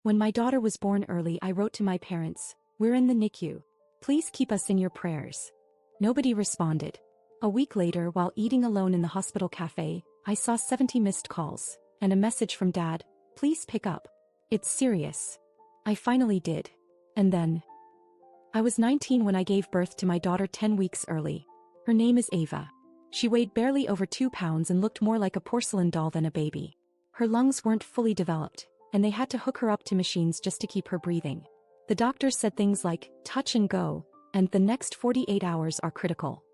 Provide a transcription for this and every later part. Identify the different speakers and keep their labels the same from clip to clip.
Speaker 1: When my daughter was born early, I wrote to my parents, "We're in the NICU. Please keep us in your prayers." Nobody responded. A week later, while eating alone in the hospital cafe, I saw 70 missed calls and a message from Dad, "Please pick up. It's serious." I finally did. And then I was 19 when I gave birth to my daughter 10 weeks early. Her name is Ava. She weighed barely over 2 pounds and looked more like a porcelain doll than a baby. Her lungs weren't fully developed, and they had to hook her up to machines just to keep her breathing. The doctors said things like, "Touch and go," and "the next 48 hours are critical."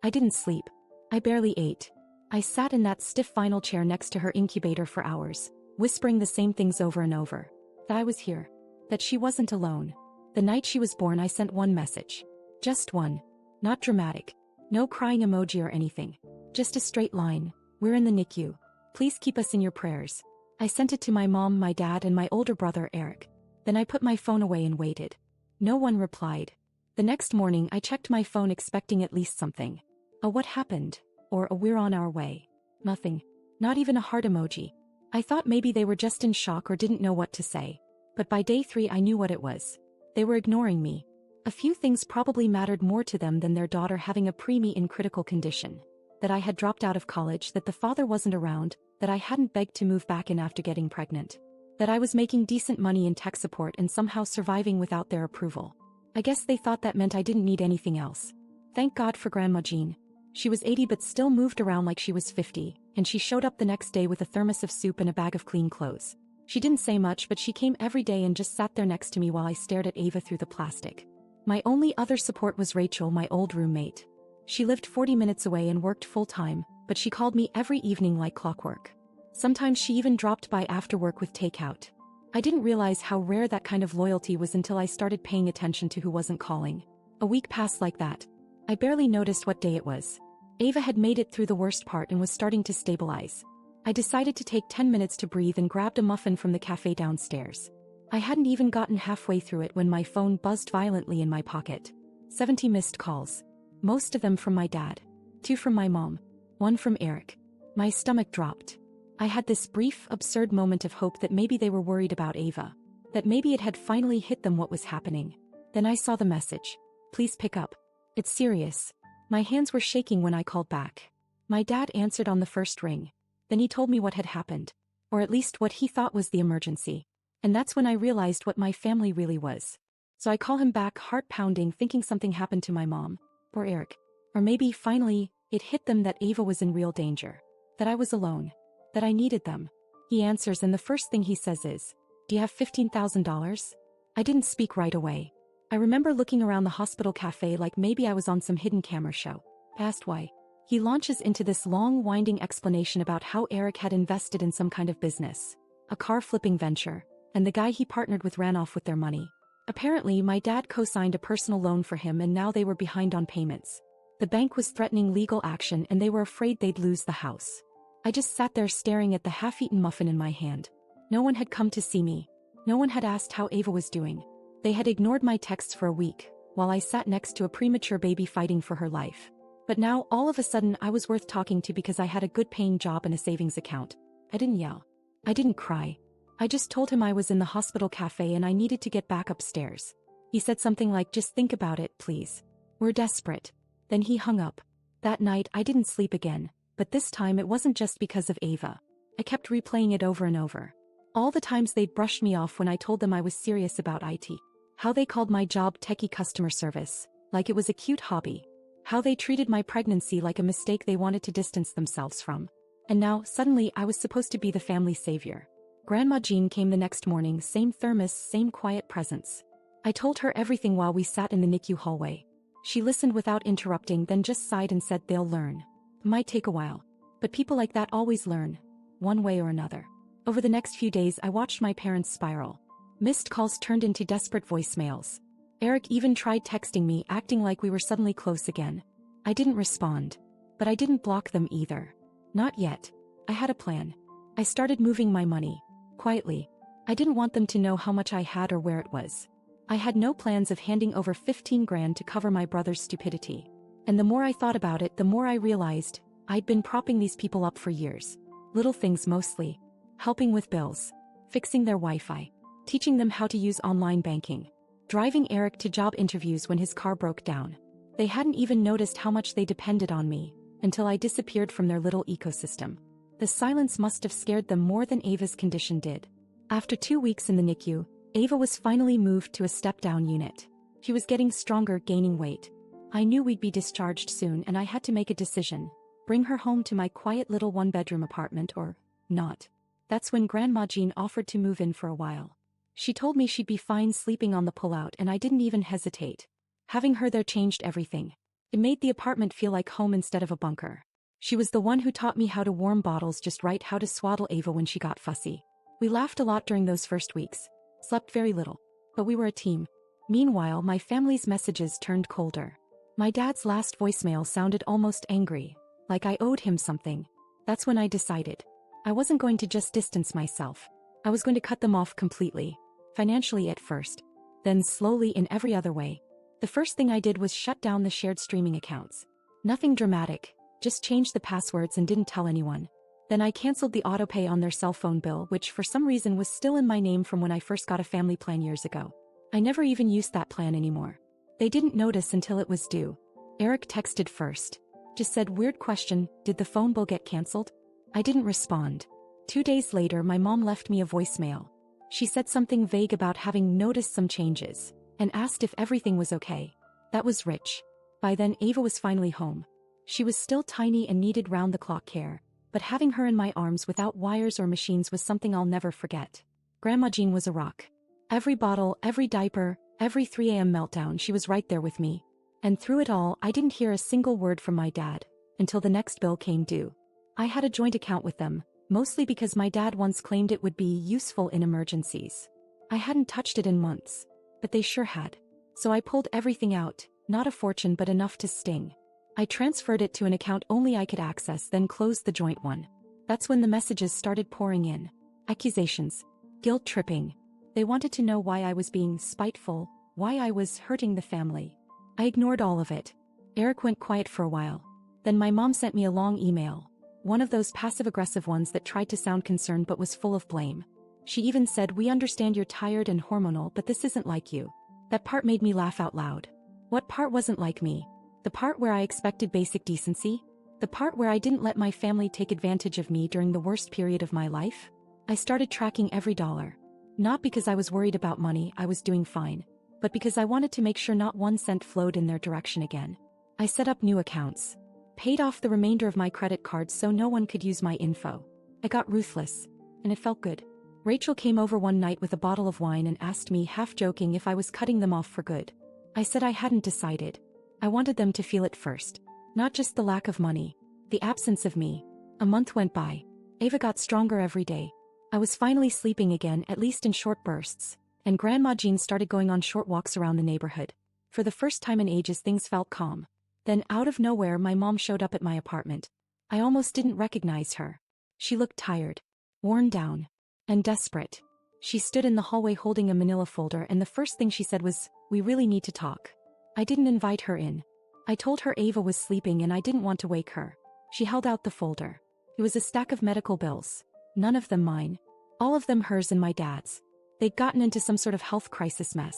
Speaker 1: I didn't sleep. I barely ate. I sat in that stiff vinyl chair next to her incubator for hours, whispering the same things over and over. That I was here. That she wasn't alone. The night she was born, I sent one message. Just one. Not dramatic. No crying emoji or anything. Just a straight line. "We're in the NICU. Please keep us in your prayers." I sent it to my mom, my dad, and my older brother, Eric. Then I put my phone away and waited. No one replied. The next morning, I checked my phone expecting at least something. A "what happened?" or a "we're on our way." Nothing. Not even a heart emoji. I thought maybe they were just in shock or didn't know what to say. But by day 3 I knew what it was. They were ignoring me. A few things probably mattered more to them than their daughter having a preemie in critical condition. That I had dropped out of college, that the father wasn't around, that I hadn't begged to move back in after getting pregnant. That I was making decent money in tech support and somehow surviving without their approval. I guess they thought that meant I didn't need anything else. Thank God for Grandma Jean. She was 80 but still moved around like she was 50, and she showed up the next day with a thermos of soup and a bag of clean clothes. She didn't say much, but she came every day and just sat there next to me while I stared at Ava through the plastic. My only other support was Rachel, my old roommate. She lived 40 minutes away and worked full-time, but she called me every evening like clockwork. Sometimes she even dropped by after work with takeout. I didn't realize how rare that kind of loyalty was until I started paying attention to who wasn't calling. A week passed like that. I barely noticed what day it was. Ava had made it through the worst part and was starting to stabilize. I decided to take 10 minutes to breathe and grabbed a muffin from the cafe downstairs. I hadn't even gotten halfway through it when my phone buzzed violently in my pocket. 70 missed calls. Most of them from my dad. 2 from my mom. 1 from Eric. My stomach dropped. I had this brief, absurd moment of hope that maybe they were worried about Ava. That maybe it had finally hit them what was happening. Then I saw the message. "Please pick up. It's serious." My hands were shaking when I called back. My dad answered on the first ring. Then he told me what had happened. Or at least what he thought was the emergency. And that's when I realized what my family really was. So I call him back, heart pounding, thinking something happened to my mom. Or Eric. Or maybe, finally, it hit them that Ava was in real danger. That I was alone. That I needed them. He answers and the first thing he says is, "Do you have $15,000? I didn't speak right away. I remember looking around the hospital cafe like maybe I was on some hidden camera show. Asked why. He launches into this long, winding explanation about how Eric had invested in some kind of business. A car flipping venture. And the guy he partnered with ran off with their money. Apparently, my dad co-signed a personal loan for him and now they were behind on payments. The bank was threatening legal action and they were afraid they'd lose the house. I just sat there staring at the half-eaten muffin in my hand. No one had come to see me. No one had asked how Ava was doing. They had ignored my texts for a week, while I sat next to a premature baby fighting for her life. But now, all of a sudden, I was worth talking to because I had a good-paying job and a savings account. I didn't yell. I didn't cry. I just told him I was in the hospital cafe and I needed to get back upstairs. He said something like, "Just think about it, please. We're desperate." Then he hung up. That night, I didn't sleep again. But this time it wasn't just because of Ava. I kept replaying it over and over. All the times they'd brushed me off when I told them I was serious about IT. How they called my job techie customer service, like it was a cute hobby. How they treated my pregnancy like a mistake they wanted to distance themselves from. And now, suddenly, I was supposed to be the family savior. Grandma Jean came the next morning, same thermos, same quiet presence. I told her everything while we sat in the NICU hallway. She listened without interrupting, then just sighed and said they'll learn. It might take a while. But people like that always learn. One way or another. Over the next few days I watched my parents spiral. Missed calls turned into desperate voicemails. Eric even tried texting me, acting like we were suddenly close again. I didn't respond. But I didn't block them either. Not yet. I had a plan. I started moving my money. Quietly. I didn't want them to know how much I had or where it was. I had no plans of handing over 15 grand to cover my brother's stupidity. And the more I thought about it, the more I realized I'd been propping these people up for years. Little things mostly. Helping with bills. Fixing their Wi-Fi. teaching them how to use online banking, driving Eric to job interviews when his car broke down. They hadn't even noticed how much they depended on me until I disappeared from their little ecosystem. The silence must have scared them more than Ava's condition did. After 2 weeks in the NICU, Ava was finally moved to a step-down unit. She was getting stronger, gaining weight. I knew we'd be discharged soon and I had to make a decision. Bring her home to my quiet little one-bedroom apartment or not. That's when Grandma Jean offered to move in for a while. She told me she'd be fine sleeping on the pullout and I didn't even hesitate. Having her there changed everything. It made the apartment feel like home instead of a bunker. She was the one who taught me how to warm bottles just right, how to swaddle Ava when she got fussy. We laughed a lot during those first weeks. Slept very little. But we were a team. Meanwhile, my family's messages turned colder. My dad's last voicemail sounded almost angry, like I owed him something. That's when I decided. I wasn't going to just distance myself. I was going to cut them off completely. Financially at first. Then slowly in every other way. The first thing I did was shut down the shared streaming accounts. Nothing dramatic, just changed the passwords and didn't tell anyone. Then I canceled the autopay on their cell phone bill, which for some reason was still in my name from when I first got a family plan years ago. I never even used that plan anymore. They didn't notice until it was due. Eric texted first. Just said, "Weird question, did the phone bill get canceled?" I didn't respond. 2 days later, my mom left me a voicemail. She said something vague about having noticed some changes, and asked if everything was okay. That was rich. By then, Ava was finally home. She was still tiny and needed round-the-clock care, but having her in my arms without wires or machines was something I'll never forget. Grandma Jean was a rock. Every bottle, every diaper, every 3 a.m. meltdown, she was right there with me. And through it all, I didn't hear a single word from my dad, until the next bill came due. I had a joint account with them, mostly because my dad once claimed it would be useful in emergencies. I hadn't touched it in months, but they sure had. So I pulled everything out, not a fortune but enough to sting. I transferred it to an account only I could access, then closed the joint one. That's when the messages started pouring in. Accusations. Guilt-tripping. They wanted to know why I was being spiteful, why I was hurting the family. I ignored all of it. Eric went quiet for a while. Then my mom sent me a long email. One of those passive-aggressive ones that tried to sound concerned but was full of blame. She even said, "We understand you're tired and hormonal, but this isn't like you." That part made me laugh out loud. What part wasn't like me? The part where I expected basic decency? The part where I didn't let my family take advantage of me during the worst period of my life? I started tracking every dollar. Not because I was worried about money, I was doing fine, but because I wanted to make sure not 1 cent flowed in their direction again. I set up new accounts. Paid off the remainder of my credit cards so no one could use my info. I got ruthless. And it felt good. Rachel came over one night with a bottle of wine and asked me, half joking, if I was cutting them off for good. I said I hadn't decided. I wanted them to feel it first. Not just the lack of money. The absence of me. A month went by. Ava got stronger every day. I was finally sleeping again, at least in short bursts. And Grandma Jean started going on short walks around the neighborhood. For the first time in ages, things felt calm. Then, out of nowhere, my mom showed up at my apartment. I almost didn't recognize her. She looked tired, worn down, and desperate. She stood in the hallway holding a manila folder, and the first thing she said was, "We really need to talk." I didn't invite her in. I told her Ava was sleeping and I didn't want to wake her. She held out the folder. It was a stack of medical bills. None of them mine. All of them hers and my dad's. They'd gotten into some sort of health crisis mess.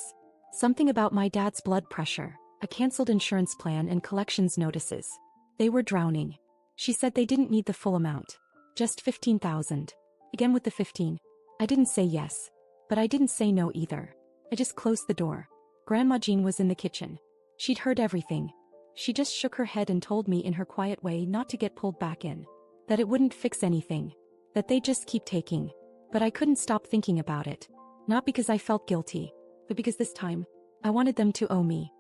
Speaker 1: Something about my dad's blood pressure, a canceled insurance plan, and collections notices. They were drowning. She said they didn't need the full amount. Just 15,000. Again with the 15. I didn't say yes. But I didn't say no either. I just closed the door. Grandma Jean was in the kitchen. She'd heard everything. She just shook her head and told me in her quiet way not to get pulled back in. That it wouldn't fix anything. That they'd just keep taking. But I couldn't stop thinking about it. Not because I felt guilty, but because this time, I wanted them to owe me.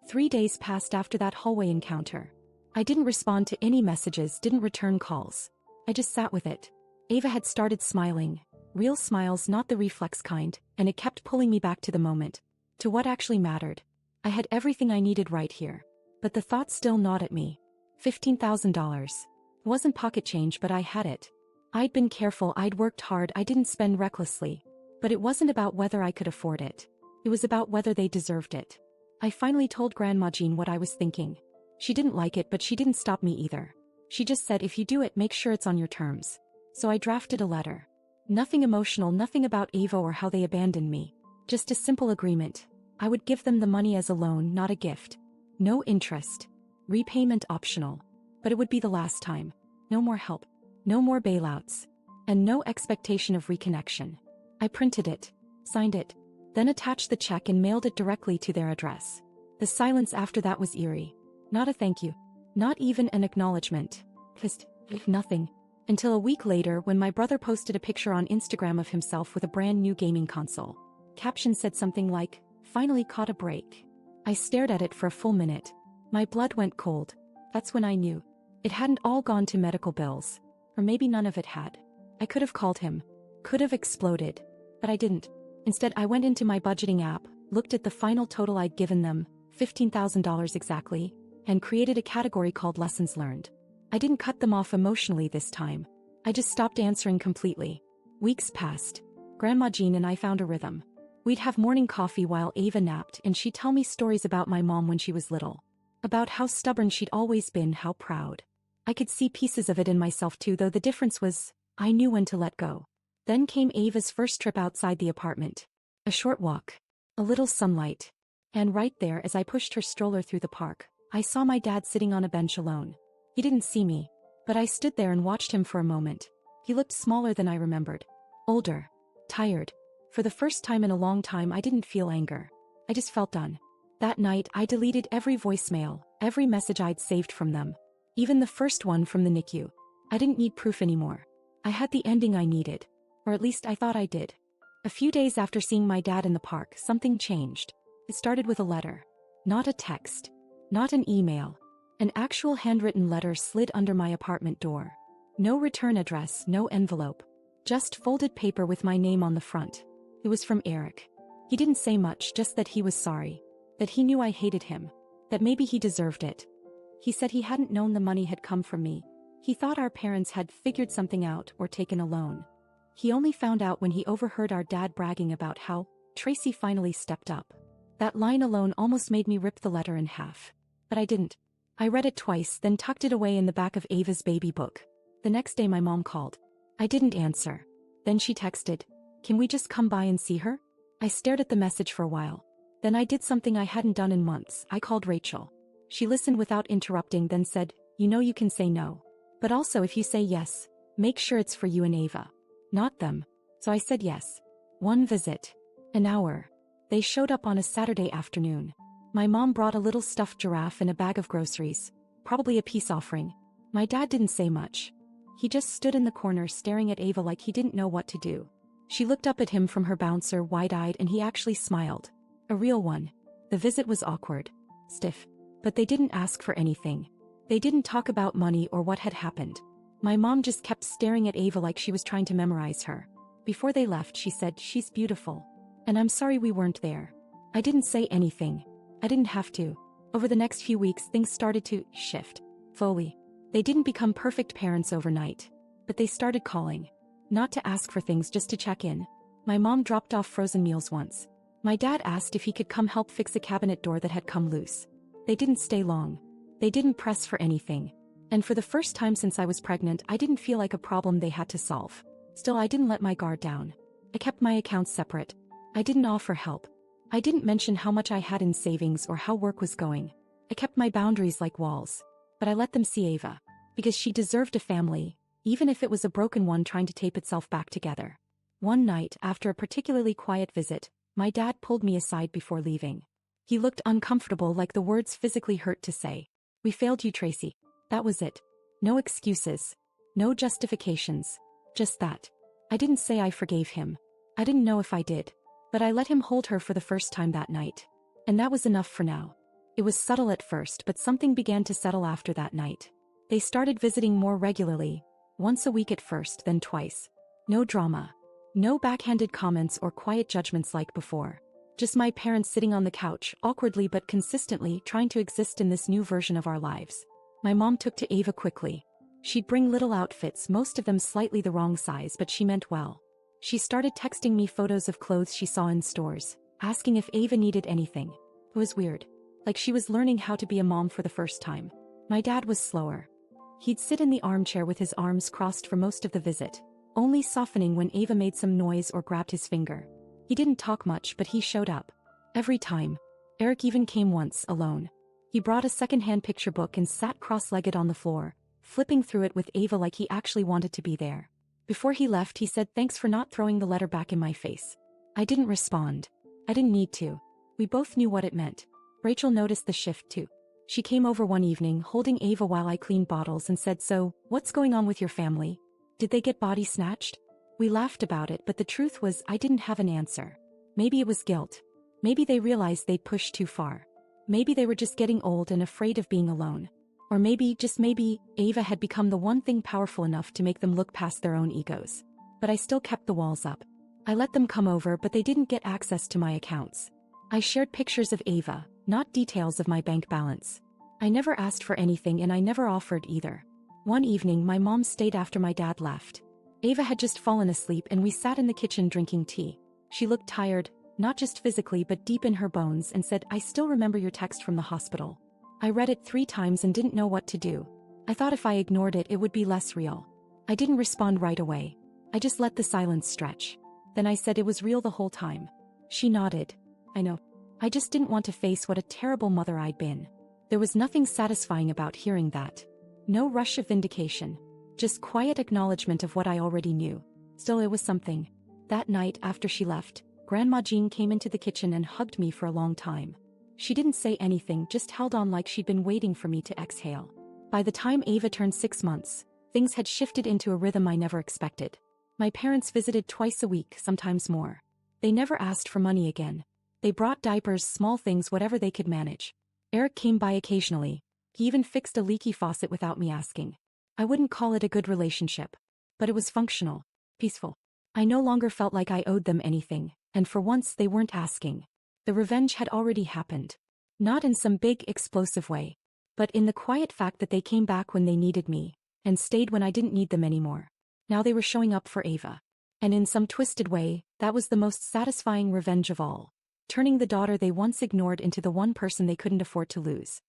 Speaker 1: 3 days passed after that hallway encounter. I didn't respond to any messages, didn't return calls. I just sat with it. Ava had started smiling. Real smiles, not the reflex kind, and it kept pulling me back to the moment. To what actually mattered. I had everything I needed right here. But the thought still gnawed at me. $15,000. It wasn't pocket change, but I had it. I'd been careful, I'd worked hard, I didn't spend recklessly. But it wasn't about whether I could afford it. It was about whether they deserved it. I finally told Grandma Jean what I was thinking. She didn't like it, but she didn't stop me either. She just said, "If you do it, make sure it's on your terms." So I drafted a letter. Nothing emotional, nothing about Ava or how they abandoned me. Just a simple agreement. I would give them the money as a loan, not a gift. No interest. Repayment optional. But it would be the last time. No more help. No more bailouts. And no expectation of reconnection. I printed it, signed it, then attached the check and mailed it directly to their address. The silence after that was eerie. Not a thank you. Not even an acknowledgement. Just nothing. Until a week later when my brother posted a picture on Instagram of himself with a brand new gaming console. Caption said something like, "Finally caught a break." I stared at it for a full minute. My blood went cold. That's when I knew. It hadn't all gone to medical bills. Or maybe none of it had. I could have called him. Could have exploded. But I didn't. Instead, I went into my budgeting app, looked at the final total I'd given them, $15,000 exactly, and created a category called Lessons Learned. I didn't cut them off emotionally this time. I just stopped answering completely. Weeks passed. Grandma Jean and I found a rhythm. We'd have morning coffee while Ava napped and she'd tell me stories about my mom when she was little. About how stubborn she'd always been, how proud. I could see pieces of it in myself too, though the difference was, I knew when to let go. Then came Ava's first trip outside the apartment. A short walk. A little sunlight. And right there, as I pushed her stroller through the park, I saw my dad sitting on a bench alone. He didn't see me, but I stood there and watched him for a moment. He looked smaller than I remembered. Older. Tired. For the first time in a long time, I didn't feel anger. I just felt done. That night, I deleted every voicemail, every message I'd saved from them. Even the first one from the NICU. I didn't need proof anymore. I had the ending I needed. Or at least I thought I did. A few days after seeing my dad in the park, something changed. It started with a letter. Not a text. Not an email. An actual handwritten letter slid under my apartment door. No return address, no envelope. Just folded paper with my name on the front. It was from Eric. He didn't say much, just that he was sorry. That he knew I hated him. That maybe he deserved it. He said he hadn't known the money had come from me. He thought our parents had figured something out or taken a loan. He only found out when he overheard our dad bragging about how Tracy finally stepped up. That line alone almost made me rip the letter in half. But I didn't. I read it twice, then tucked it away in the back of Ava's baby book. The next day my mom called. I didn't answer. Then she texted, "Can we just come by and see her?" I stared at the message for a while. Then I did something I hadn't done in months. I called Rachel. She listened without interrupting, then said, "You know you can say no. But also if you say yes, make sure it's for you and Ava. Not them." So I said yes. One visit. An hour. They showed up on a Saturday afternoon. My mom brought a little stuffed giraffe and a bag of groceries. Probably a peace offering. My dad didn't say much. He just stood in the corner staring at Ava like he didn't know what to do. She looked up at him from her bouncer wide-eyed and he actually smiled. A real one. The visit was awkward. Stiff. But they didn't ask for anything. They didn't talk about money or what had happened. My mom just kept staring at Ava like she was trying to memorize her. Before they left, she said, "She's beautiful. And I'm sorry we weren't there." I didn't say anything. I didn't have to. Over the next few weeks, things started to shift. Slowly. They didn't become perfect parents overnight. But they started calling. Not to ask for things, just to check in. My mom dropped off frozen meals once. My dad asked if he could come help fix a cabinet door that had come loose. They didn't stay long. They didn't press for anything. And for the first time since I was pregnant, I didn't feel like a problem they had to solve. Still, I didn't let my guard down. I kept my accounts separate. I didn't offer help. I didn't mention how much I had in savings or how work was going. I kept my boundaries like walls. But I let them see Ava. Because she deserved a family, even if it was a broken one trying to tape itself back together. One night, after a particularly quiet visit, my dad pulled me aside before leaving. He looked uncomfortable, like the words physically hurt to say. "We failed you, Tracy." That was it. No excuses. No justifications. Just that. I didn't say I forgave him. I didn't know if I did. But I let him hold her for the first time that night. And that was enough for now. It was subtle at first, but something began to settle after that night. They started visiting more regularly. Once a week at first, then twice. No drama. No backhanded comments or quiet judgments like before. Just my parents sitting on the couch, awkwardly but consistently trying to exist in this new version of our lives. My mom took to Ava quickly. She'd bring little outfits, most of them slightly the wrong size, but she meant well. She started texting me photos of clothes she saw in stores, asking if Ava needed anything. It was weird. Like she was learning how to be a mom for the first time. My dad was slower. He'd sit in the armchair with his arms crossed for most of the visit. only softening when Ava made some noise or grabbed his finger. He didn't talk much, but he showed up. Every time. Eric even came once, alone. He brought a second-hand picture book and sat cross-legged on the floor, flipping through it with Ava like he actually wanted to be there. Before he left, he said thanks for not throwing the letter back in my face. I didn't respond. I didn't need to. We both knew what it meant. Rachel noticed the shift too. She came over one evening, holding Ava while I cleaned bottles, and said, "So, what's going on with your family? Did they get body snatched?" We laughed about it, but the truth was I didn't have an answer. Maybe it was guilt. Maybe they realized they'd pushed too far. Maybe they were just getting old and afraid of being alone. Or maybe, just maybe, Ava had become the one thing powerful enough to make them look past their own egos. But I still kept the walls up. I let them come over, but they didn't get access to my accounts. I shared pictures of Ava, not details of my bank balance. I never asked for anything and I never offered either. One evening, my mom stayed after my dad left. Ava had just fallen asleep and we sat in the kitchen drinking tea. She looked tired, not just physically but deep in her bones, and said, "I still remember your text from the hospital." I read it 3 times and didn't know what to do. I thought if I ignored it, it would be less real. I didn't respond right away. I just let the silence stretch. Then I said it was real the whole time. She nodded. I know. I just didn't want to face what a terrible mother I'd been. There was nothing satisfying about hearing that. No rush of vindication. Just quiet acknowledgement of what I already knew. Still, it was something. That night after she left, Grandma Jean came into the kitchen and hugged me for a long time. She didn't say anything, just held on like she'd been waiting for me to exhale. By the time Ava turned 6 months, things had shifted into a rhythm I never expected. My parents visited twice a week, sometimes more. They never asked for money again. They brought diapers, small things, whatever they could manage. Eric came by occasionally. He even fixed a leaky faucet without me asking. I wouldn't call it a good relationship, but it was functional, peaceful. I no longer felt like I owed them anything, and for once they weren't asking. The revenge had already happened. Not in some big, explosive way, but in the quiet fact that they came back when they needed me, and stayed when I didn't need them anymore. Now they were showing up for Ava. And in some twisted way, that was the most satisfying revenge of all. Turning the daughter they once ignored into the one person they couldn't afford to lose.